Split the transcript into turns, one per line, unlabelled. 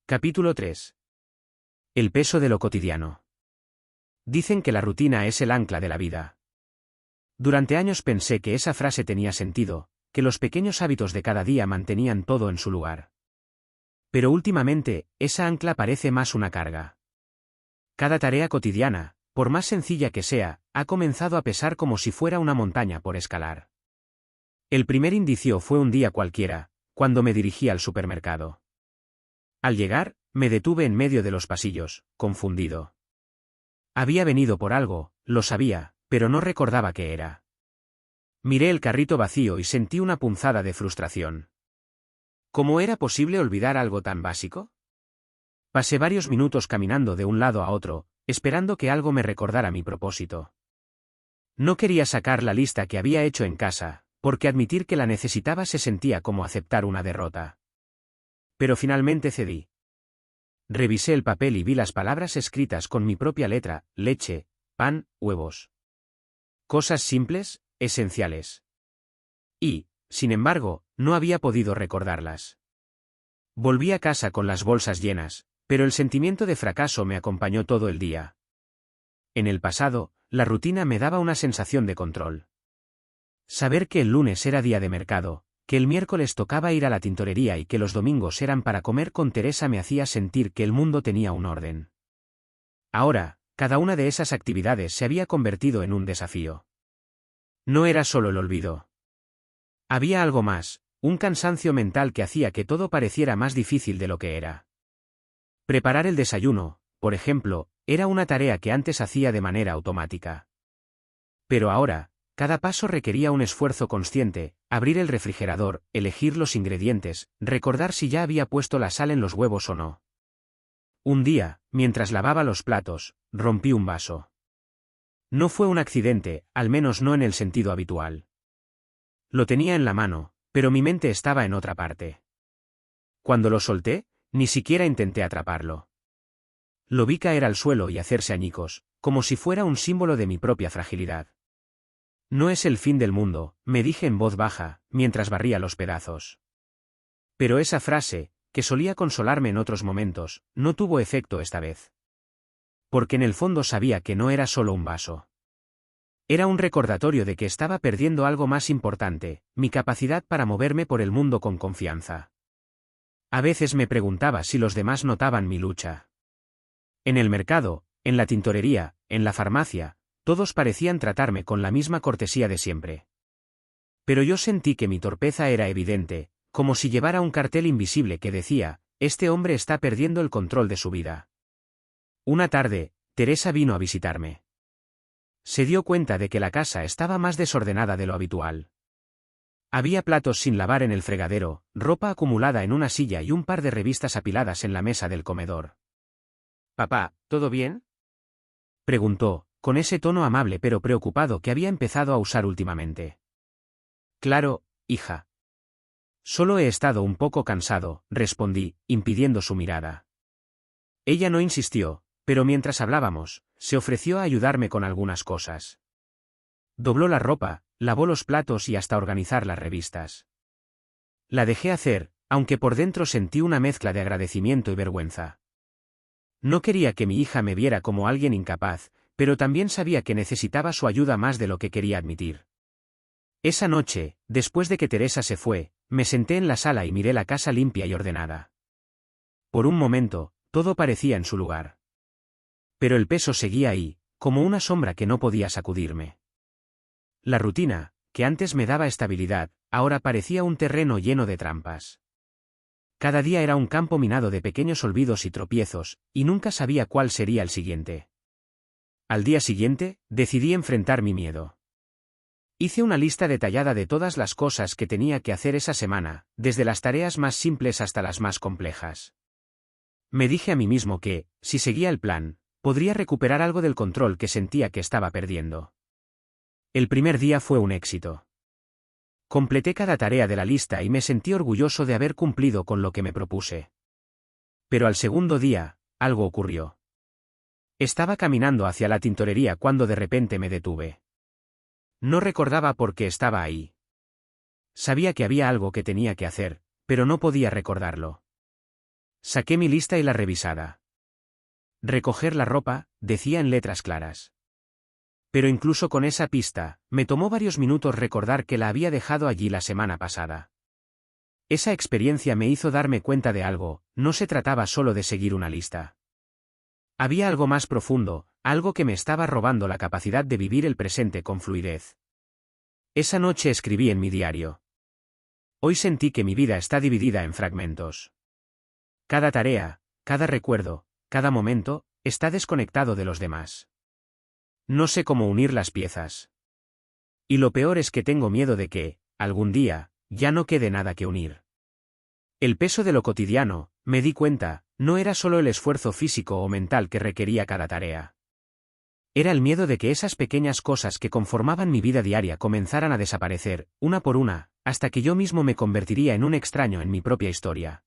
Capítulo 3. El peso de lo cotidiano. Dicen que la rutina es el ancla de la vida. Durante años pensé que esa frase tenía sentido, que los pequeños hábitos de cada día mantenían todo en su lugar. Pero últimamente, esa ancla parece más una carga. Cada tarea cotidiana, por más sencilla que sea, ha comenzado a pesar como si fuera una montaña por escalar. El primer indicio fue un día cualquiera, cuando me dirigí al supermercado. Al llegar, me detuve en medio de los pasillos, confundido. Había venido por algo, lo sabía, pero no recordaba qué era. Miré el carrito vacío y sentí una punzada de frustración. ¿Cómo era posible olvidar algo tan básico? Pasé varios minutos caminando de un lado a otro, esperando que algo me recordara mi propósito. No quería sacar la lista que había hecho en casa, porque admitir que la necesitaba se sentía como aceptar una derrota. Pero finalmente cedí. Revisé el papel y vi las palabras escritas con mi propia letra: leche, pan, huevos. Cosas simples, esenciales. Y, sin embargo, no había podido recordarlas. Volví a casa con las bolsas llenas, pero el sentimiento de fracaso me acompañó todo el día. En el pasado, la rutina me daba una sensación de control. Saber que el lunes era día de mercado, que el miércoles tocaba ir a la tintorería y que los domingos eran para comer con Teresa me hacía sentir que el mundo tenía un orden. Ahora, cada una de esas actividades se había convertido en un desafío. No era solo el olvido. Había algo más, un cansancio mental que hacía que todo pareciera más difícil de lo que era. Preparar el desayuno, por ejemplo, era una tarea que antes hacía de manera automática. Pero ahora, cada paso requería un esfuerzo consciente: abrir el refrigerador, elegir los ingredientes, recordar si ya había puesto la sal en los huevos o no. Un día, mientras lavaba los platos, rompí un vaso. No fue un accidente, al menos no en el sentido habitual. Lo tenía en la mano, pero mi mente estaba en otra parte. Cuando lo solté, ni siquiera intenté atraparlo. Lo vi caer al suelo y hacerse añicos, como si fuera un símbolo de mi propia fragilidad. No es el fin del mundo, me dije en voz baja, mientras barría los pedazos. Pero esa frase, que solía consolarme en otros momentos, no tuvo efecto esta vez. Porque en el fondo sabía que no era solo un vaso. Era un recordatorio de que estaba perdiendo algo más importante: mi capacidad para moverme por el mundo con confianza. A veces me preguntaba si los demás notaban mi lucha. En el mercado, en la tintorería, en la farmacia, todos parecían tratarme con la misma cortesía de siempre. Pero yo sentí que mi torpeza era evidente, como si llevara un cartel invisible que decía: este hombre está perdiendo el control de su vida. Una tarde, Teresa vino a visitarme. Se dio cuenta de que la casa estaba más desordenada de lo habitual. Había platos sin lavar en el fregadero, ropa acumulada en una silla y un par de revistas apiladas en la mesa del comedor. «Papá, ¿todo bien?», preguntó, con ese tono amable pero preocupado que había empezado a usar últimamente. «Claro, hija. Solo he estado un poco cansado», respondí, impidiendo su mirada. Ella no insistió, pero mientras hablábamos, se ofreció a ayudarme con algunas cosas. Dobló la ropa, lavó los platos y hasta organizar las revistas. La dejé hacer, aunque por dentro sentí una mezcla de agradecimiento y vergüenza. No quería que mi hija me viera como alguien incapaz, pero también sabía que necesitaba su ayuda más de lo que quería admitir. Esa noche, después de que Teresa se fue, me senté en la sala y miré la casa limpia y ordenada. Por un momento, todo parecía en su lugar. Pero el peso seguía ahí, como una sombra que no podía sacudirme. La rutina, que antes me daba estabilidad, ahora parecía un terreno lleno de trampas. Cada día era un campo minado de pequeños olvidos y tropiezos, y nunca sabía cuál sería el siguiente. Al día siguiente, decidí enfrentar mi miedo. Hice una lista detallada de todas las cosas que tenía que hacer esa semana, desde las tareas más simples hasta las más complejas. Me dije a mí mismo que, si seguía el plan, podría recuperar algo del control que sentía que estaba perdiendo. El primer día fue un éxito. Completé cada tarea de la lista y me sentí orgulloso de haber cumplido con lo que me propuse. Pero al segundo día, algo ocurrió. Estaba caminando hacia la tintorería cuando de repente me detuve. No recordaba por qué estaba ahí. Sabía que había algo que tenía que hacer, pero no podía recordarlo. Saqué mi lista y la revisada. Recoger la ropa, decía en letras claras. Pero incluso con esa pista, me tomó varios minutos recordar que la había dejado allí la semana pasada. Esa experiencia me hizo darme cuenta de algo, no se trataba solo de seguir una lista. Había algo más profundo, algo que me estaba robando la capacidad de vivir el presente con fluidez. Esa noche escribí en mi diario. Hoy sentí que mi vida está dividida en fragmentos. Cada tarea, cada recuerdo, cada momento, está desconectado de los demás. No sé cómo unir las piezas. Y lo peor es que tengo miedo de que, algún día, ya no quede nada que unir. El peso de lo cotidiano, me di cuenta, no era solo el esfuerzo físico o mental que requería cada tarea. Era el miedo de que esas pequeñas cosas que conformaban mi vida diaria comenzaran a desaparecer, una por una, hasta que yo mismo me convertiría en un extraño en mi propia historia.